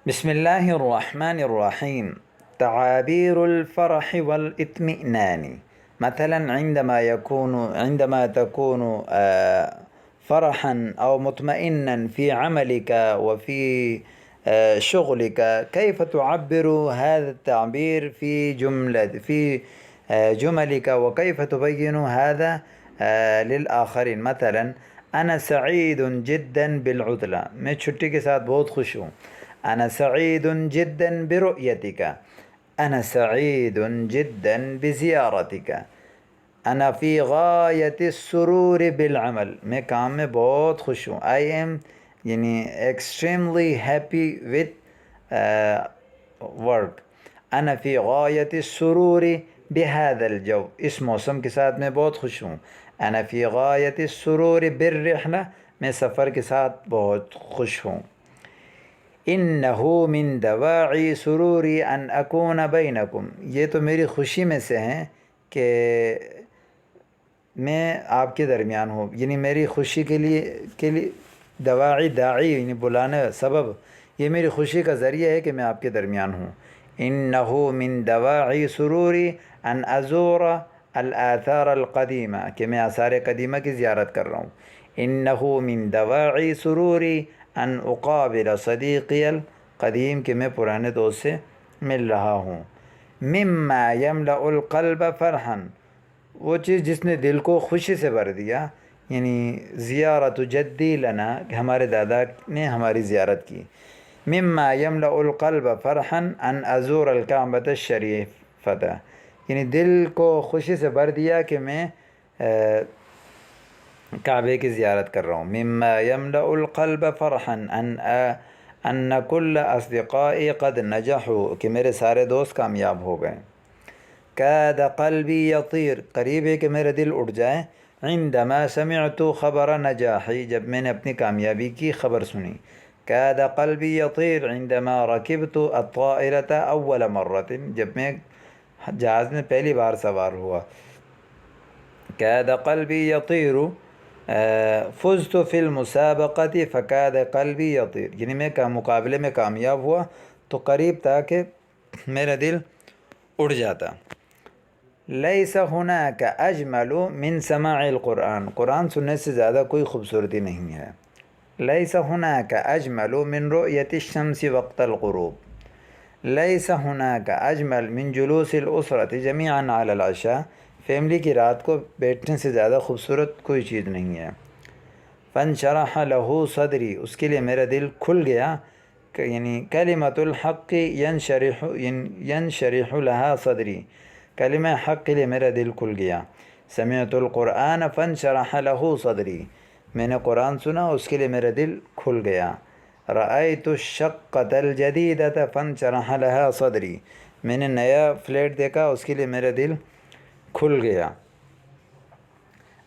بسم الله الرحمن الرحيم. تعابير الفرح والاطمئنان. مثلا عندما تكون فرحا أو مطمئنا في عملك وفي شغلك، كيف تعبر هذا التعبير في جملك، وكيف تبين هذا للآخرين؟ مثلا أنا سعيد جدا بالعطلة، میں چھٹی کے ساتھ بہت خوش ہوں. أنا سعيد جدا برؤيتك. أنا سعيد جدا بزيارتك. أنا في غاية السرور بالعمل، میں کام میں بہت خوش ہوں. I am یعنی extremely happy with work. أنا في غاية السرور بهذا الجو، اس موسم کے ساتھ میں بہت خوش ہوں. أنا في غاية السرور بالرحلة، میں سفر کے ساتھ بہت خوش ہوں. إنه من دواعي سروري أن أكون بينكم، یہ تو میری خوشی میں سے ہیں کہ میں آپ کے درمیان ہوں. یعنی میری خوشی کے لیے داعی یعنی بلانے سبب، یہ میری خوشی کا ذریعہ ہے کہ میں آپ کے درمیان ہوں. إنه من دواعي سروري أن أزور الآثار القديمة، کہ میں آثار قدیمہ کی زیارت کر رہا ہوں. إنه من دواعي سروري ان اقابل صدیقی القدیم، کہ میں پرانے دوست سے مل رہا ہوں. مما یملأ القلب فرحا، وہ چیز جس نے دل کو خوشی سے بھر دیا. یعنی زیارت جدی لنا، کہ ہمارے دادا نے ہماری زیارت کی. مما یملأ القلب فرحا ان ازور الکعبۃ الشریفۃ، یعنی دل کو خوشی سے بھر دیا کہ میں کعبے کی زیارت کر رہا ہوں. مما یملأ القلب فرحا ان کل اصدقائی قد نجحوا، کہ میرے سارے دوست کامیاب ہو گئے. کاد قلبی یطیر، قریب ہے کہ میرا دل اٹھ جائے. عندما سمعت خبر نجاحی، جب میں نے اپنی کامیابی کی خبر سنی. کاد قلبی یطیر عندما رکبت الطائرۃ اول مرۃ، جب میں جہاز میں پہلی بار سوار ہوا. کاد قلبی یطیر فزت فی المسابقۃ فکاد قلبی یطیر، یعنی میں مقابلے میں کامیاب ہوا تو قریب تھا کہ میرا دل اڑ جاتا. لیس ہناک اجمل من سماع القرآن، قرآن سننے سے زیادہ کوئی خوبصورتی نہیں ہے. لیس ہناک اجمل من رؤیت الشمس وقت الغروب. لیس ہناک اجمل من جلوس الاسرۃ جمیعا علی العشاء، فیملی کی رات کو بیٹھنے سے زیادہ خوبصورت کوئی چیز نہیں ہے. فانشرح له صدری، اس کے لیے میرا دل کھل گیا. یعنی کلمۃ الحق ینشرح لها صدری، کلمہ حق کے لیے میرا دل کھل گیا. سمعت القرآن فانشرح له صدری، میں نے قرآن سنا اس کے لیے میرا دل کھل گیا. رأیت الشقۃ الجدیدۃ فانشرح لها صدری، میں نے نیا فلیٹ دیکھا اس کے لیے میرا دل کھل گیا.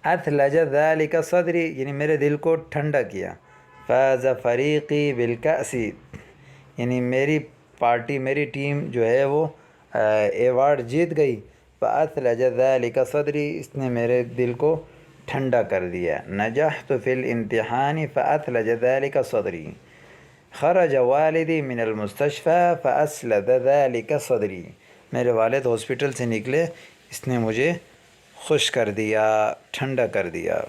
اثلج ذلک صدری، یعنی میرے دل کو ٹھنڈا کیا. فاز فریقی بالکأس، یعنی میری پارٹی میری ٹیم جو ہے وہ ایوارڈ جیت گئی. فاثلج ذلک صدری، اس نے میرے دل کو ٹھنڈا کر دیا. نجحت فی الامتحان فاثلج ذلک صدری. خرج والدی من المستشفى فاسلج ذلک صدری، میرے والد ہاسپٹل سے نکلے، اس نے مجھے خوش کر دیا، ٹھنڈا کر دیا.